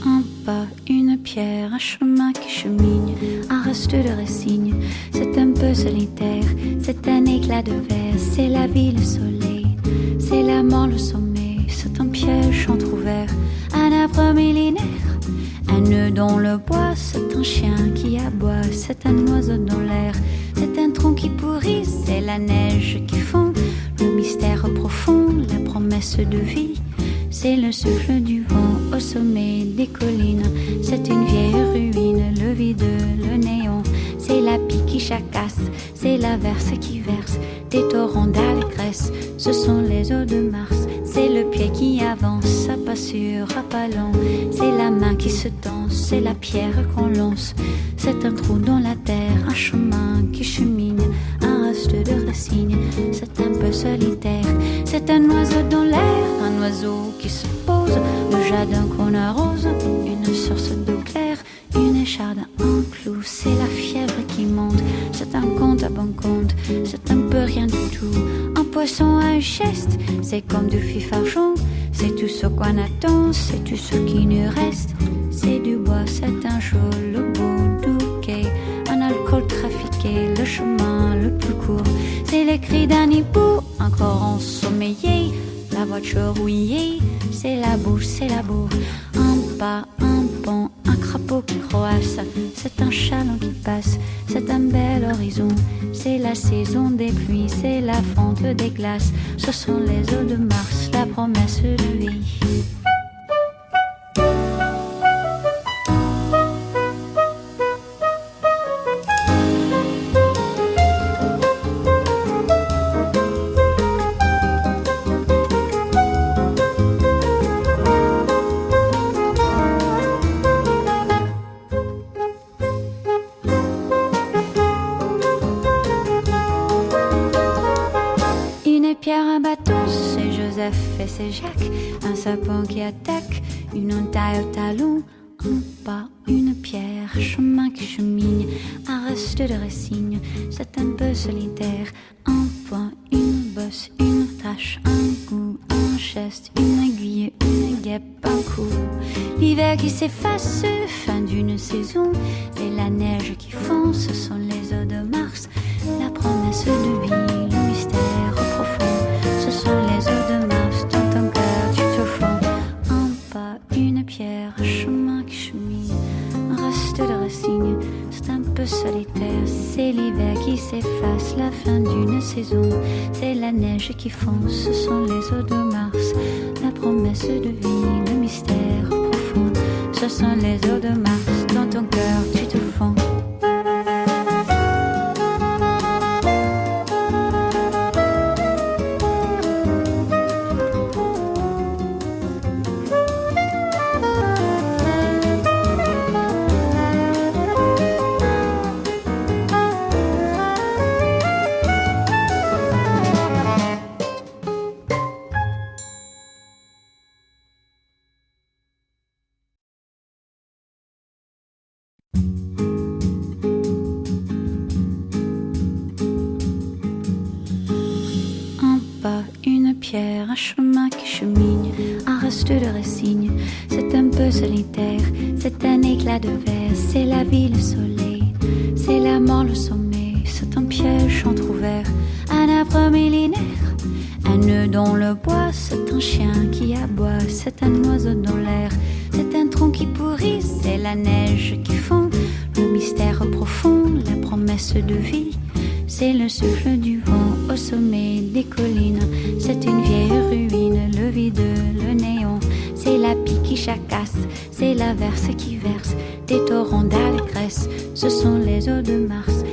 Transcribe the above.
Un pas, une pierre, un chemin qui chemine, un reste de résigne. C'est un peu solitaire, c'est un éclat de verre, c'est la vie, le soleil, c'est la mort, le sommeil. C'est un piège entrouvert, un arbre millénaire, un nœud dans le bois. C'est un chien qui aboie, c'est un oiseau dans l'air, c'est un tronc qui pourrit, c'est la neige qui fond. Le mystère profond, la promesse de vie, c'est le souffle du vent au sommet des collines. C'est une vieille ruine, le vide, le néant. C'est la pie qui chacasse, c'est l'averse qui verse des torrents d'allégresse. Ce sont les eaux de Mars, c'est le pied qui avance à pas sûr, à pas lent. C'est la main qui se tend, c'est la pierre qu'on lance. C'est un trou dans la terre, un chemin qui chemine, un reste de racines. C'est un peu solitaire, c'est un oiseau dans l'air, un oiseau qui se pose, le jardin qu'on arrose, une source d'eau claire, une écharde, un clou. C'est la fièvre qui monte, c'est un compte à bon compte, c'est un peu rien du tout. Un poisson, un geste, c'est comme du fifarchon. C'est tout ce qu'on attend, c'est tout ce qui nous reste. C'est du bois, c'est un jour, le beau bouquet, un alcool trafiqué, le chemin le plus court. C'est les cris d'un hibou, encore ensommeillé, la voiture rouillée. C'est la boue, c'est la boue. Un pas, un pont, un crapaud qui croasse. C'est un chaland qui passe, c'est un bel horizon. C'est la saison des pluies, c'est la fonte des glaces. Ce sont les eaux de Mars, la promesse de vie. Pierre, un bateau, c'est Joseph et c'est Jacques. Un sapin qui attaque, une entaille au talon. Un pas, une pierre, un chemin qui chemine, un reste de résigne. C'est un peu solitaire, un point, une bosse, une tache, un goût, un geste, une aiguille, une guêpe, un coup. L'hiver qui s'efface, fin d'une saison. C'est la neige qui fond, ce sont les eaux de Mars. La promesse de vie, le mystère profond. Ce sont les eaux de Mars, dans ton cœur tu te fonds. Un pas, une pierre, un chemin qui chemine, un reste de racine. C'est un peu solitaire, c'est l'hiver qui s'efface, la fin d'une saison. C'est la neige qui fond, ce sont les eaux de Mars. La promesse de vie, le mystère profond. Ce sont les eaux de Mars, dans ton cœur tu te fonds. Un chemin qui chemine, un reste de résigne. C'est un peu solitaire, c'est un éclat de verre. C'est la vie, le soleil, c'est la mort, le sommeil. C'est un piège entrouvert, un arbre millénaire, un nœud dans le bois. C'est un chien qui aboie, c'est un oiseau dans l'air, c'est un tronc qui pourrit, c'est la neige qui fond. Le mystère profond, la promesse de vie, c'est le souffle du vent au sommet des collines. C'est une vieille ruine, le vide, le néant. C'est la pie qui chacasse, c'est l'averse qui verse des torrents d'allégresse. Ce sont les eaux de Mars.